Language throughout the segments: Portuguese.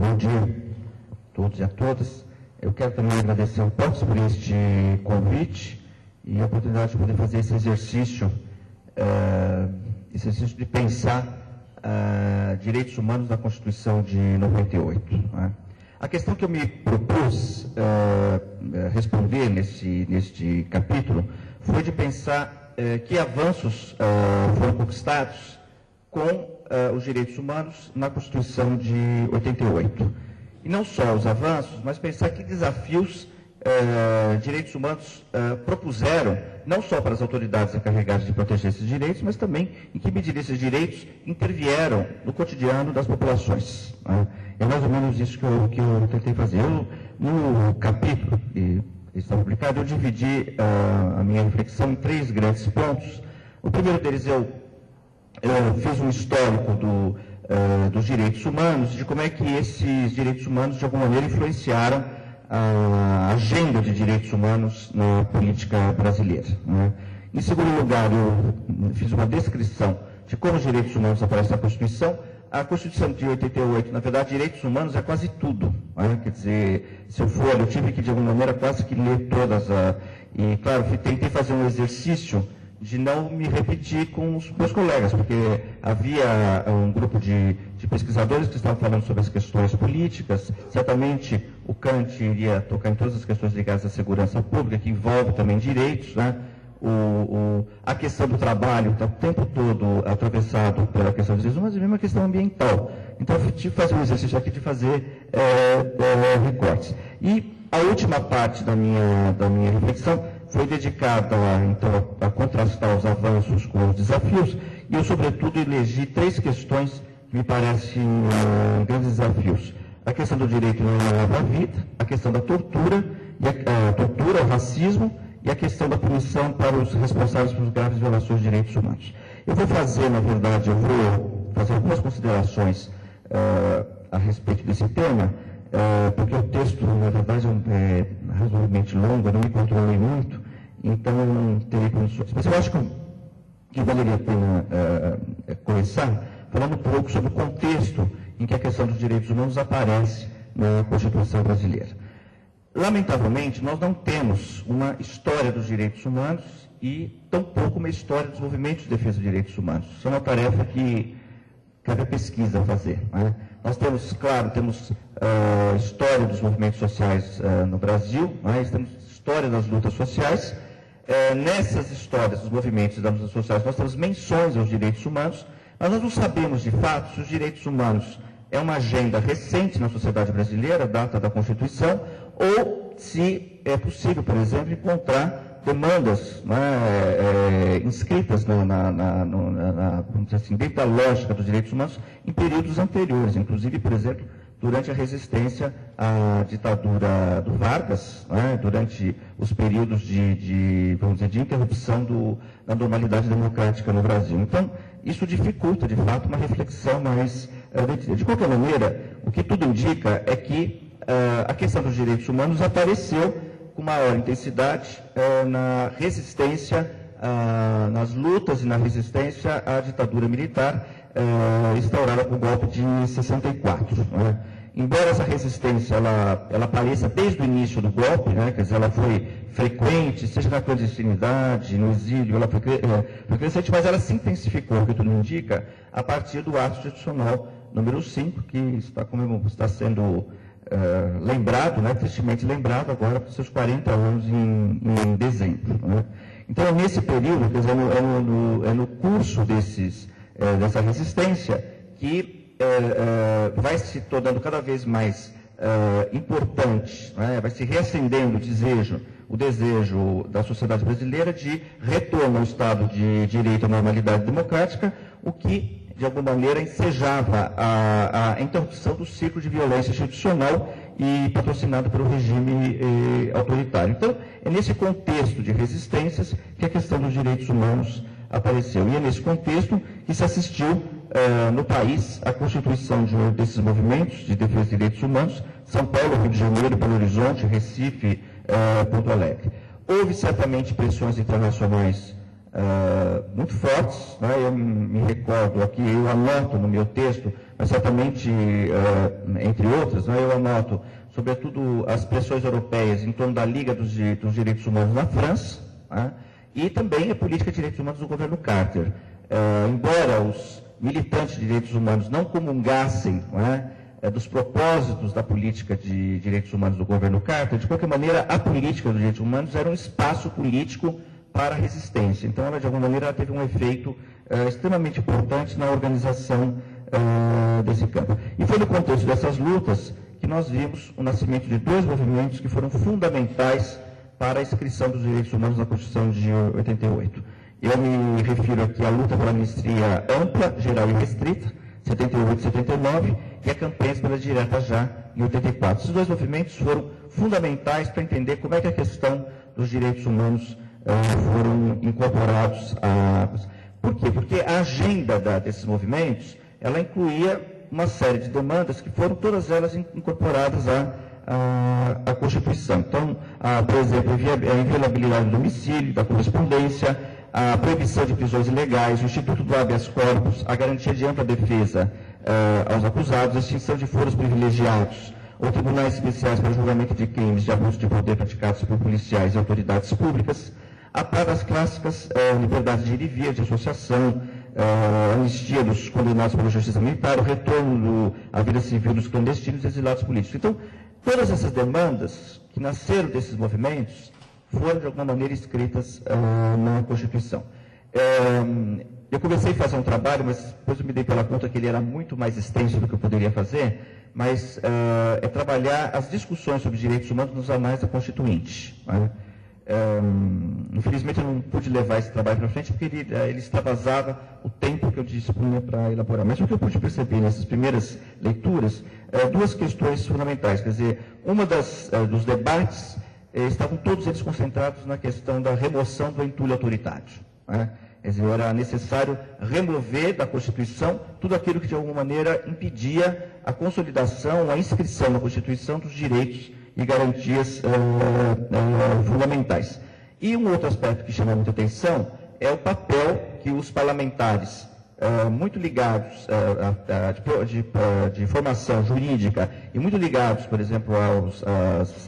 bom dia a todos e a todas. Eu quero também agradecer ao POX por este convite e a oportunidade de poder fazer esse exercício de pensar direitos humanos na Constituição de 98. Né? A questão que eu me propus responder neste capítulo foi de pensar que avanços foram conquistados com os direitos humanos na Constituição de 88. E não só os avanços, mas pensar que desafios direitos humanos propuseram, não só para as autoridades encarregadas de proteger esses direitos, mas também em que medida esses direitos intervieram no cotidiano das populações. Né? É mais ou menos isso que eu tentei fazer. No capítulo que está publicado, eu dividi a minha reflexão em 3 grandes pontos. O primeiro deles eu fiz um histórico dos direitos humanos, de como é que esses direitos humanos, de alguma maneira, influenciaram a agenda de direitos humanos na política brasileira. Né? Em segundo lugar, eu fiz uma descrição de como os direitos humanos aparecem na Constituição. A Constituição de 88, na verdade, direitos humanos é quase tudo. Né? Quer dizer, se eu for, eu tive que, de alguma maneira, quase que ler todas. E, claro, tentei fazer um exercício de não me repetir com os meus colegas, porque havia um grupo de pesquisadores que estavam falando sobre as questões políticas. Certamente o Kant iria tocar em todas as questões ligadas à segurança pública, que envolve também direitos, né? A questão do trabalho está o tempo todo atravessado pela questão dos direitos humanos e mesmo a questão ambiental. Então, eu tive que fazer um exercício aqui de fazer recortes. E a última parte da minha reflexão foi dedicada, então, a contrastar os avanços com os desafios, e eu, sobretudo, elegi 3 questões que me parecem grandes desafios. A questão do direito à vida, a questão da tortura, o racismo, e a questão da punição para os responsáveis por graves violações de direitos humanos. Eu vou fazer algumas considerações a respeito desse tema, porque o texto, na verdade, é razoavelmente longo, eu não me controlei muito, então eu não terei condições. Mas eu acho que valeria a pena começar falando um pouco sobre o contexto em que a questão dos direitos humanos aparece na Constituição brasileira. Lamentavelmente, nós não temos uma história dos direitos humanos e tampouco uma história dos movimentos de defesa dos direitos humanos. Isso é uma tarefa que cabe a pesquisa fazer. Né? Nós temos, claro, história dos movimentos sociais no Brasil, nós temos história das lutas sociais. Nessas histórias dos movimentos e das lutas sociais, nós temos menções aos direitos humanos, mas nós não sabemos, de fato, se os direitos humanos é uma agenda recente na sociedade brasileira, data da Constituição, ou se é possível, por exemplo, encontrar demandas inscritas vamos dizer assim, dentro da lógica dos direitos humanos em períodos anteriores, inclusive, por exemplo, durante a resistência à ditadura do Vargas, durante os períodos de interrupção da normalidade democrática no Brasil. Então, isso dificulta, de fato, uma reflexão mais... De qualquer maneira, o que tudo indica é que a questão dos direitos humanos apareceu com maior intensidade na resistência, nas lutas e na resistência à ditadura militar instaurada com o golpe de 64. Né? Embora essa resistência ela apareça desde o início do golpe, né? Quer dizer, ela foi frequente, seja na clandestinidade, no exílio, ela foi crescente, mas ela se intensificou, o que tudo indica, a partir do ato institucional número 5, que está sendo lembrado, né, tristemente lembrado agora por seus 40 anos em dezembro. Né? Então, nesse período, quer dizer, é no curso dessa resistência que vai se tornando cada vez mais importante, né? Vai se reacendendo o desejo da sociedade brasileira de retorno ao Estado de Direito à normalidade democrática, o que, de alguma maneira, ensejava a interrupção do ciclo de violência institucional e patrocinado pelo regime autoritário. Então, é nesse contexto de resistências que a questão dos direitos humanos apareceu. E é nesse contexto que se assistiu no país à constituição desses movimentos de defesa de direitos humanos, São Paulo, Rio de Janeiro, Belo Horizonte, Recife, Porto Alegre. Houve certamente pressões internacionais muito fortes, né? Eu me recordo aqui, eu anoto no meu texto mas certamente, entre outras, né, eu anoto, sobretudo, as pressões europeias em torno da Liga dos Direitos Humanos na França, né, e também a política de direitos humanos do governo Carter. Embora os militantes de direitos humanos não comungassem, né, dos propósitos da política de direitos humanos do governo Carter, de qualquer maneira, a política dos direitos humanos era um espaço político para a resistência. Então, ela, de alguma maneira, ela teve um efeito extremamente importante na organização desse campo. E foi no contexto dessas lutas que nós vimos o nascimento de dois movimentos que foram fundamentais para a inscrição dos direitos humanos na Constituição de 88. Eu me refiro aqui à luta pela anistia ampla, geral e restrita, 78 e 79, e a campanha pela direta já, em 84. Esses dois movimentos foram fundamentais para entender como é que a questão dos direitos humanos foram incorporados a... Por quê? Porque a agenda desses movimentos, ela incluía uma série de demandas que foram todas elas incorporadas à Constituição. Então, por exemplo, a inviolabilidade do domicílio, da correspondência, a proibição de prisões ilegais, o Instituto do habeas corpus, a garantia de ampla defesa aos acusados, a extinção de foros privilegiados, ou tribunais especiais para julgamento de crimes de abuso de poder praticados por policiais e autoridades públicas, a par das clássicas liberdades de ir e vir, de associação, anistia dos condenados pela justiça militar, o retorno à vida civil dos clandestinos e exilados políticos. Então, todas essas demandas que nasceram desses movimentos foram, de alguma maneira, escritas na Constituição. Eu comecei a fazer um trabalho, mas depois eu me dei pela conta que ele era muito mais extenso do que eu poderia fazer, mas é trabalhar as discussões sobre direitos humanos nos anais da Constituinte. Né? Infelizmente, eu não pude levar esse trabalho para frente, porque ele extravasava o tempo que eu dispunha para elaborar. Mas o que eu pude perceber nessas primeiras leituras, duas questões fundamentais. Quer dizer, uma dos debates estavam todos eles concentrados na questão da remoção do entulho autoritário. Né? Quer dizer, era necessário remover da Constituição tudo aquilo que, de alguma maneira, impedia a consolidação, a inscrição na Constituição dos direitos e garantias fundamentais. E um outro aspecto que chama muita atenção é o papel que os parlamentares, muito ligados de formação jurídica e muito ligados, por exemplo,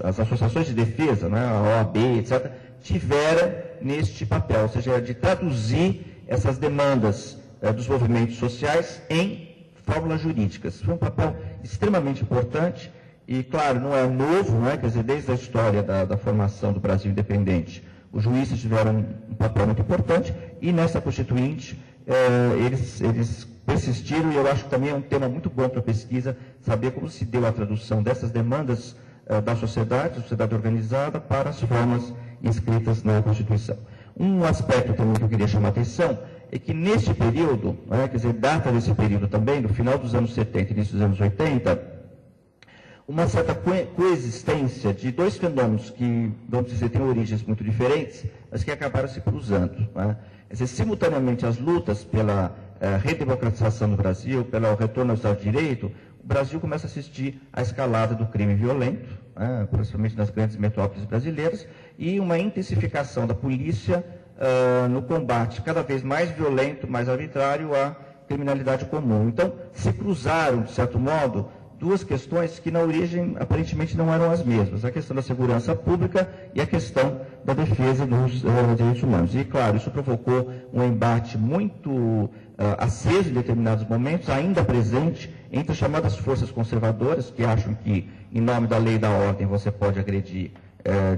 às associações de defesa, né, a OAB, etc., tiveram neste papel, ou seja, de traduzir essas demandas dos movimentos sociais em fórmulas jurídicas. Foi um papel extremamente importante. E, claro, não é novo, não é? Quer dizer, desde a história da formação do Brasil independente, os juízes tiveram um papel muito importante, e nessa Constituinte eles persistiram, e eu acho que também é um tema muito bom para a pesquisa, saber como se deu a tradução dessas demandas da sociedade organizada, para as formas inscritas na Constituição. Um aspecto também que eu queria chamar a atenção é que neste período, não é? Quer dizer, data desse período também, no final dos anos 70 e início dos anos 80, uma certa coexistência de dois fenômenos que, vamos dizer, têm origens muito diferentes, mas que acabaram se cruzando. Né? Quer dizer, simultaneamente, as lutas pela redemocratização do Brasil, pelo retorno ao Estado de Direito, o Brasil começa a assistir à escalada do crime violento, né? Principalmente nas grandes metrópoles brasileiras, e uma intensificação da polícia no combate cada vez mais violento, mais arbitrário à criminalidade comum. Então, se cruzaram, de certo modo, duas questões que, na origem, aparentemente não eram as mesmas. A questão da segurança pública e a questão da defesa dos direitos humanos. E, claro, isso provocou um embate muito aceso em determinados momentos, ainda presente entre as chamadas forças conservadoras, que acham que, em nome da lei e da ordem, você pode agredir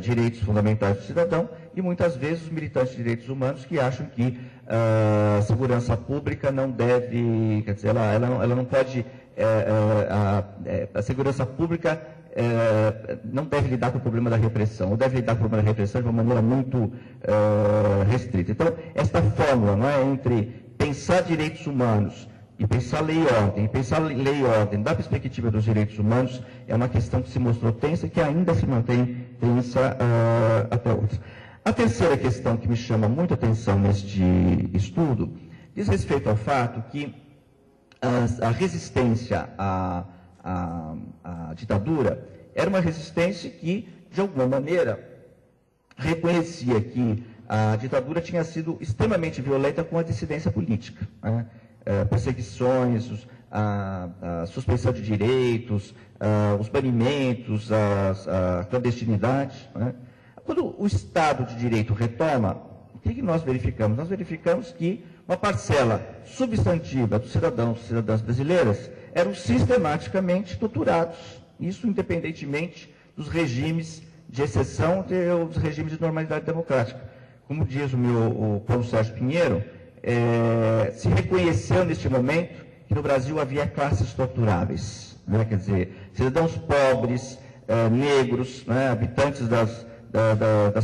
direitos fundamentais do cidadão, e muitas vezes os militantes de direitos humanos que acham que a segurança pública não deve, quer dizer, ela não pode... a segurança pública não deve lidar com o problema da repressão, ou deve lidar com o problema da repressão de uma maneira muito restrita. Então, esta fórmula, não é, entre pensar direitos humanos e pensar lei e ordem, da perspectiva dos direitos humanos, é uma questão que se mostrou tensa e que ainda se mantém tensa até hoje. A terceira questão que me chama muita atenção neste estudo diz respeito ao fato que a resistência à ditadura era uma resistência que, de alguma maneira, reconhecia que a ditadura tinha sido extremamente violenta com a dissidência política. Né? Perseguições, a suspensão de direitos, os banimentos, a clandestinidade. Né? Quando o Estado de Direito retoma, o que nós verificamos? Nós verificamos que uma parcela substantiva dos cidadãos e cidadãs brasileiras eram sistematicamente torturados, isso independentemente dos regimes de exceção ou dos regimes de normalidade democrática. Como diz o Paulo Sérgio Pinheiro, se reconheceu neste momento que no Brasil havia classes torturáveis, né? Quer dizer, cidadãos pobres, negros, né? Habitantes das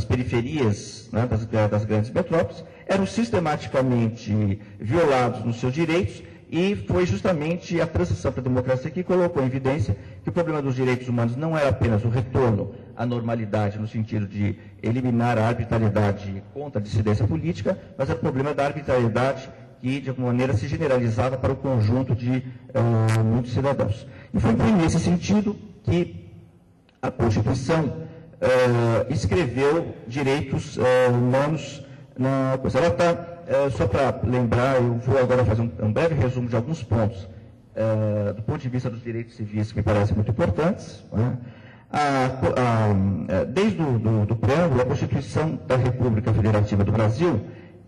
periferias, né? das grandes metrópoles, eram sistematicamente violados nos seus direitos, e foi justamente a transição para a democracia que colocou em evidência que o problema dos direitos humanos não era apenas o retorno à normalidade, no sentido de eliminar a arbitrariedade contra a dissidência política, mas era o problema da arbitrariedade que, de alguma maneira, se generalizava para o conjunto de muitos cidadãos. E foi nesse sentido que a Constituição escreveu direitos humanos na coisa. Ela está, só para lembrar, eu vou agora fazer um breve resumo de alguns pontos, do ponto de vista dos direitos civis, que me parecem muito importantes. Né? Desde o preâmbulo, a Constituição da República Federativa do Brasil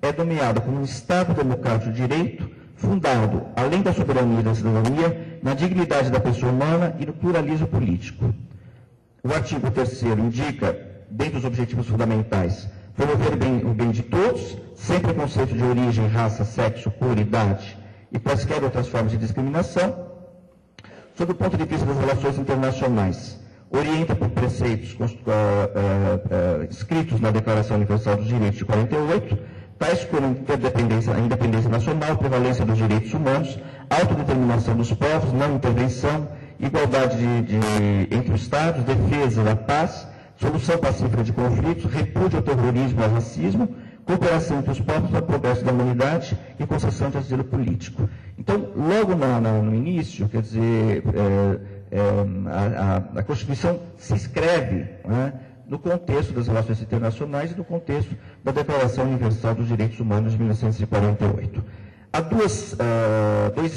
é nomeada como um Estado democrático de direito, fundado, além da soberania e da cidadania, na dignidade da pessoa humana e no pluralismo político. O artigo 3º indica, dentre os objetivos fundamentais, promover o bem de todos, sem preconceito de origem, raça, sexo, cor, idade e quaisquer outras formas de discriminação. Sob o ponto de vista das relações internacionais, orienta por preceitos escritos na Declaração Universal dos Direitos de 48, tais como a independência nacional, prevalência dos direitos humanos, autodeterminação dos povos, não intervenção, igualdade entre os Estados, defesa da paz, solução pacífica de conflitos, repúdio ao terrorismo e ao racismo, cooperação entre os povos para o progresso da humanidade e concessão de asilo político. Então, logo no início, quer dizer, a Constituição se escreve, né, no contexto das relações internacionais e no contexto da Declaração Universal dos Direitos Humanos de 1948. Há dois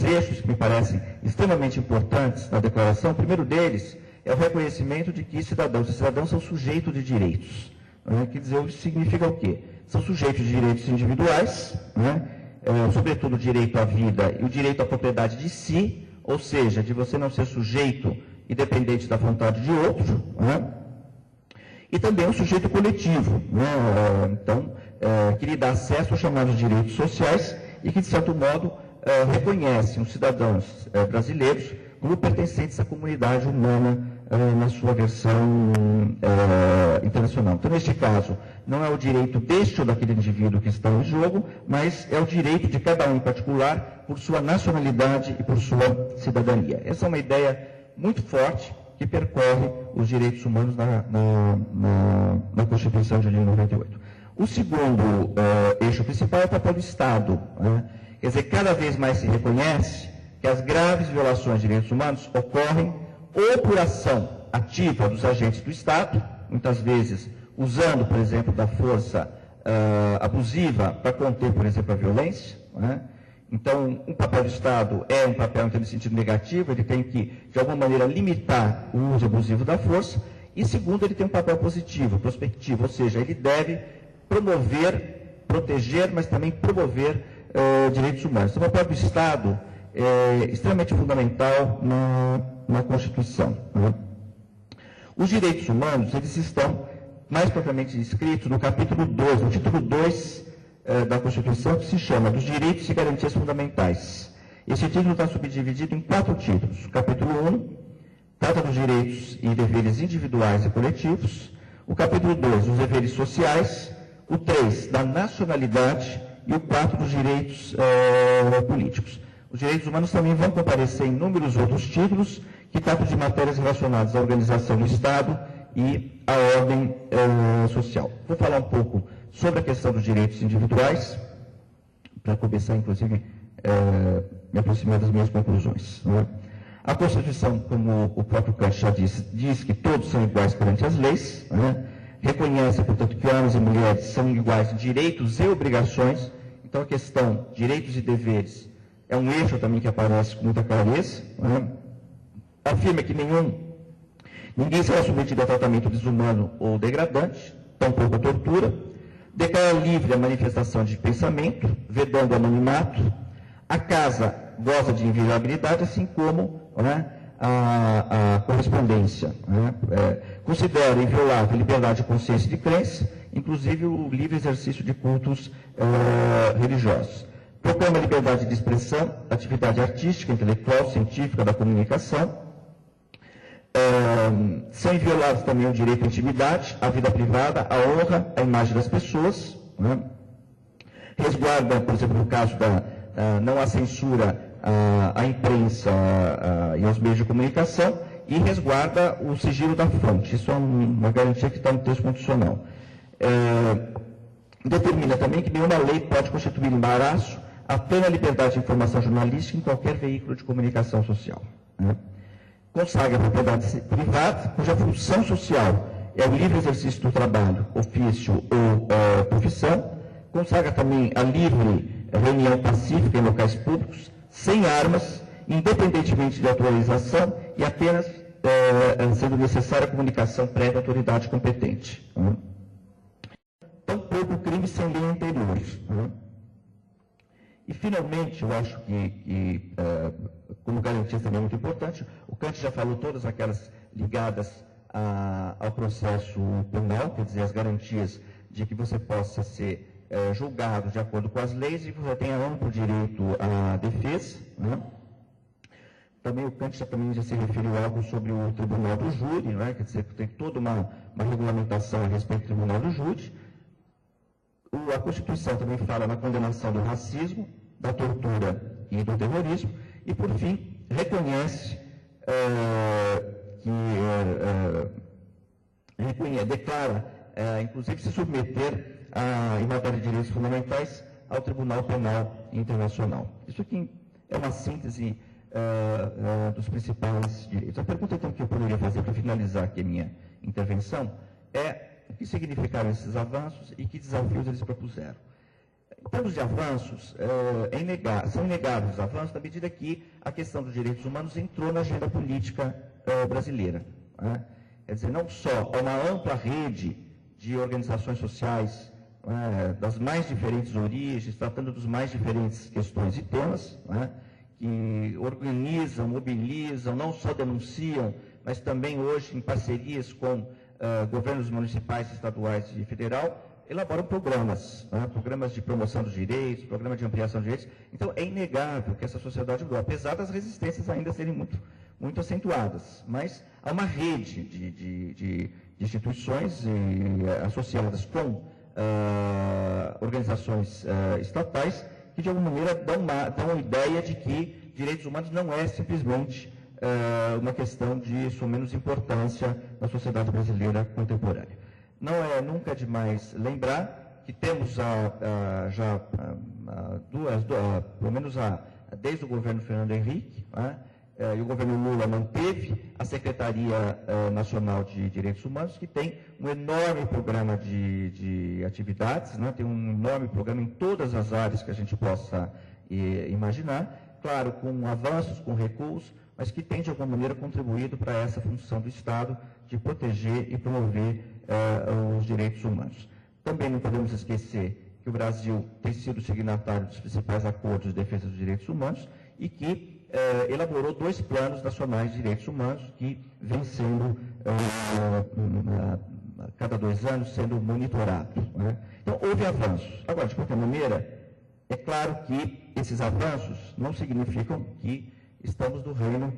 eixos que me parecem extremamente importantes na Declaração. O primeiro deles é o reconhecimento de que cidadãos e cidadãs são sujeitos de direitos. Né? Quer dizer, isso significa o quê? São sujeitos de direitos individuais, né? Sobretudo o direito à vida e o direito à propriedade de si, ou seja, de você não ser sujeito independente da vontade de outro, né? E também o sujeito coletivo, né? Então, que lhe dá acesso aos chamados direitos sociais e que, de certo modo, reconhece os cidadãos brasileiros como pertencentes à comunidade humana na sua versão internacional. Então, neste caso, não é o direito deste ou daquele indivíduo que está em jogo, mas é o direito de cada um em particular por sua nacionalidade e por sua cidadania. Essa é uma ideia muito forte que percorre os direitos humanos na Constituição de 98. O segundo eixo principal é o papel do Estado. Né? Quer dizer, cada vez mais se reconhece que as graves violações de direitos humanos ocorrem ou por ação ativa dos agentes do Estado, muitas vezes usando, por exemplo, da força abusiva para conter, por exemplo, a violência. Né? Então, um papel do Estado é um papel, então, no sentido negativo, ele tem que, de alguma maneira, limitar o uso abusivo da força, e segundo, ele tem um papel positivo, prospectivo, ou seja, ele deve promover, proteger, mas também promover direitos humanos. Então, o papel do Estado é extremamente fundamental na Constituição. Né? Os direitos humanos, eles estão mais propriamente escritos no capítulo 2, no título 2 da Constituição, que se chama dos Direitos e Garantias Fundamentais. Esse título está subdividido em 4 títulos. O capítulo 1 trata dos direitos e deveres individuais e coletivos. O capítulo 2, dos deveres sociais. O 3, da nacionalidade. E o 4, dos direitos políticos. Os direitos humanos também vão comparecer em inúmeros outros títulos que tratam de matérias relacionadas à organização do Estado e à ordem social. Vou falar um pouco sobre a questão dos direitos individuais, para começar, inclusive, me aproximar das minhas conclusões. Né? A Constituição, como o próprio Kant já disse, diz que todos são iguais perante as leis, né? Reconhece, portanto, que homens e mulheres são iguais em direitos e obrigações. Então, a questão direitos e deveres é um eixo também que aparece com muita clareza, né? Afirma que ninguém será submetido a tratamento desumano ou degradante, tampouco a tortura, declara livre a manifestação de pensamento, vedando o anonimato, a casa goza de inviolabilidade, assim como, né, a correspondência, né? Considera inviolável a liberdade de consciência e de crença, inclusive o livre exercício de cultos religiosos. Proclama a liberdade de expressão, atividade artística, intelectual, científica, da comunicação. São invioláveis também o direito à intimidade, à vida privada, à honra, à imagem das pessoas, né? Resguarda, por exemplo, no caso não há censura à imprensa e aos meios de comunicação, e resguarda o sigilo da fonte. Isso é uma garantia que está no texto constitucional. Determina também que nenhuma lei pode constituir embaraço à plena liberdade de informação jornalística em qualquer veículo de comunicação social, né? Consagra a propriedade privada, cuja função social é o livre exercício do trabalho, ofício ou profissão. Consagra também a livre reunião pacífica em locais públicos, sem armas, independentemente de autorização e apenas sendo necessária a comunicação prévia à autoridade competente. Tampouco crime sem lei anterior. E, finalmente, eu acho que como garantia também é muito importante, o Kant já falou todas aquelas ligadas ao processo penal, quer dizer, as garantias de que você possa ser julgado de acordo com as leis e que você tenha amplo direito à defesa, né? Também o Kant já se referiu algo sobre o tribunal do júri, né? Quer dizer, tem toda uma regulamentação a respeito do tribunal do júri. A Constituição também fala na condenação do racismo, da tortura e do terrorismo, e, por fim, reconhece declara, inclusive, se submeter em matéria de direitos fundamentais ao Tribunal Penal Internacional. Isso aqui é uma síntese dos principais direitos. A pergunta, então, que eu poderia fazer para finalizar aqui a minha intervenção é: o que significaram esses avanços e que desafios eles propuseram? Em termos de avanços, são inegáveis os avanços na medida que a questão dos direitos humanos entrou na agenda política brasileira, né? Quer dizer, não só há uma ampla rede de organizações sociais das mais diferentes origens, tratando dos mais diferentes questões e temas, né, que organizam, mobilizam, não só denunciam, mas também hoje em parcerias com governos municipais, estaduais e federal, elaboram programas, né, programas de promoção dos direitos, programas de ampliação dos direitos. Então, é inegável que essa sociedade mudou, apesar das resistências ainda serem muito acentuadas. Mas há uma rede de instituições associadas com organizações estatais que, de alguma maneira, dão a ideia de que direitos humanos não é simplesmente uma questão de menos importância na sociedade brasileira contemporânea. Não é nunca demais lembrar que temos pelo menos desde o governo Fernando Henrique, né, e o governo Lula manteve a Secretaria Nacional de Direitos Humanos, que tem um enorme programa de atividades, né, tem um enorme programa em todas as áreas que a gente possa imaginar, claro, com avanços, com recuos, mas que tem, de alguma maneira, contribuído para essa função do Estado de proteger e promover os direitos humanos. Também não podemos esquecer que o Brasil tem sido signatário dos principais acordos de defesa dos direitos humanos e que elaborou 2 planos nacionais de direitos humanos que vêm sendo, a cada 2 anos, sendo monitorados, né? Então, houve avanços. Agora, de qualquer maneira, é claro que esses avanços não significam que estamos no reino,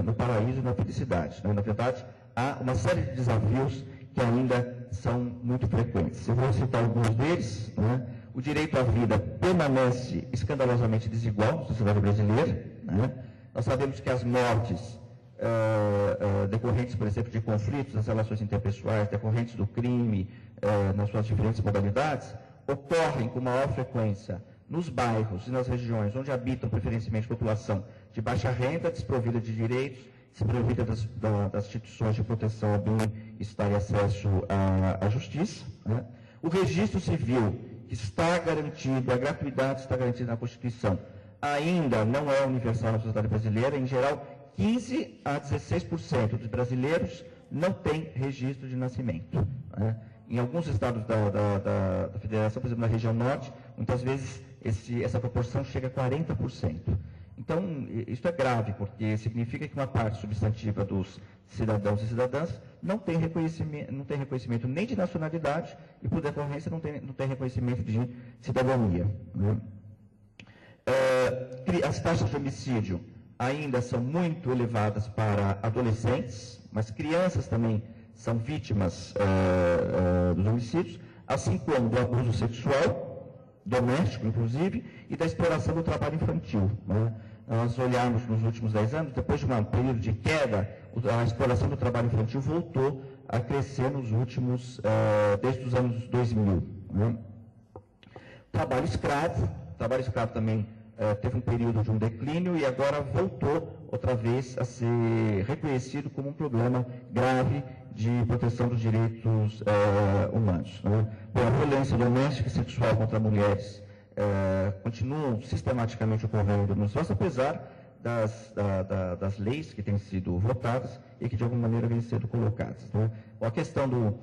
no paraíso e na felicidade, né? Na verdade, há uma série de desafios que ainda são muito frequentes. Eu vou citar alguns deles, né? O direito à vida permanece escandalosamente desigual na sociedade brasileira, né? Nós sabemos que as mortes decorrentes, por exemplo, de conflitos nas relações interpessoais, decorrentes do crime, nas suas diferentes modalidades, ocorrem com maior frequência nos bairros e nas regiões onde habitam preferencialmente população de baixa renda, desprovida de direitos, desprovida das instituições de proteção ao bem-estar e acesso à justiça, né? O registro civil está garantido, a gratuidade está garantida na Constituição, ainda não é universal na sociedade brasileira. Em geral, 15 a 16% dos brasileiros não têm registro de nascimento. Né? Em alguns estados da federação, por exemplo, na região norte, muitas vezes essa proporção chega a 40%. Então, isso é grave, porque significa que uma parte substantiva dos cidadãos e cidadãs não tem reconhecimento nem de nacionalidade e, por decorrência, não tem reconhecimento de cidadania. Né? As taxas de homicídio ainda são muito elevadas para adolescentes, mas crianças também são vítimas dos homicídios, assim como do abuso sexual, doméstico inclusive, e da exploração do trabalho infantil. Né? Nós olhamos nos últimos 10 anos, depois de um período de queda, a exploração do trabalho infantil voltou a crescer nos últimos, desde os anos 2000. Né? Trabalho escravo também teve um período de um declínio e agora voltou outra vez a ser reconhecido como um problema grave de proteção dos direitos humanos. Né? Bom, a violência doméstica e sexual contra mulheres continuam sistematicamente ocorrendo no nosso, apesar das leis que têm sido votadas e que de alguma maneira vêm sendo colocadas. Né? A questão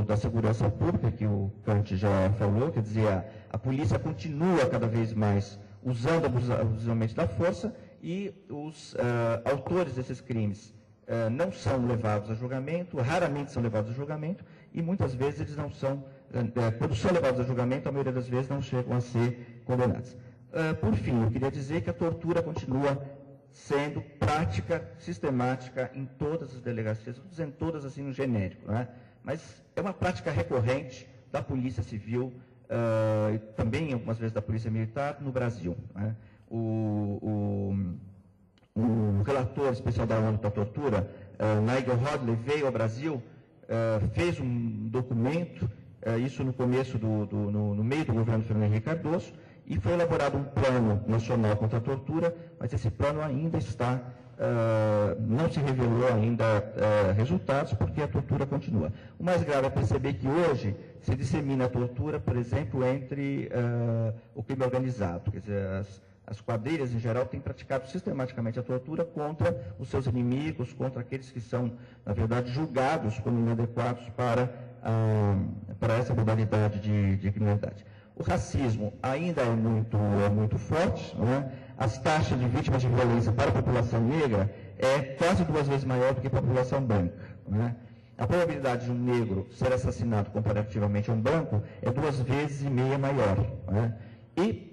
da segurança pública, que o Kant já falou, quer dizer, a polícia continua cada vez mais usando abusivamente da força e os autores desses crimes não são levados a julgamento, raramente são levados a julgamento e muitas vezes eles não são, quando são levados a julgamento, a maioria das vezes não chegam a ser condenados. Por fim, eu queria dizer que a tortura continua sendo prática sistemática em todas as delegacias, estou dizendo todas assim no genérico, né? Mas é uma prática recorrente da Polícia Civil, e também algumas vezes da Polícia Militar no Brasil. Né? O relator especial da ONU para a tortura, Nigel Hodley, veio ao Brasil, fez um documento, isso no começo, no meio do governo Fernando Henrique Cardoso, e foi elaborado um plano nacional contra a tortura, mas esse plano ainda está, não se revelou ainda resultados, porque a tortura continua. O mais grave é perceber que hoje se dissemina a tortura, por exemplo, entre o crime organizado. Quer dizer, as quadrilhas, em geral, têm praticado sistematicamente a tortura contra os seus inimigos, contra aqueles que são, na verdade, julgados como inadequados para essa modalidade de criminalidade. O racismo ainda é muito forte, né? As taxas de vítimas de violência para a população negra é quase 2 vezes maior do que para a população branca. Né? A probabilidade de um negro ser assassinado comparativamente a um branco é 2,5 vezes maior. Né? E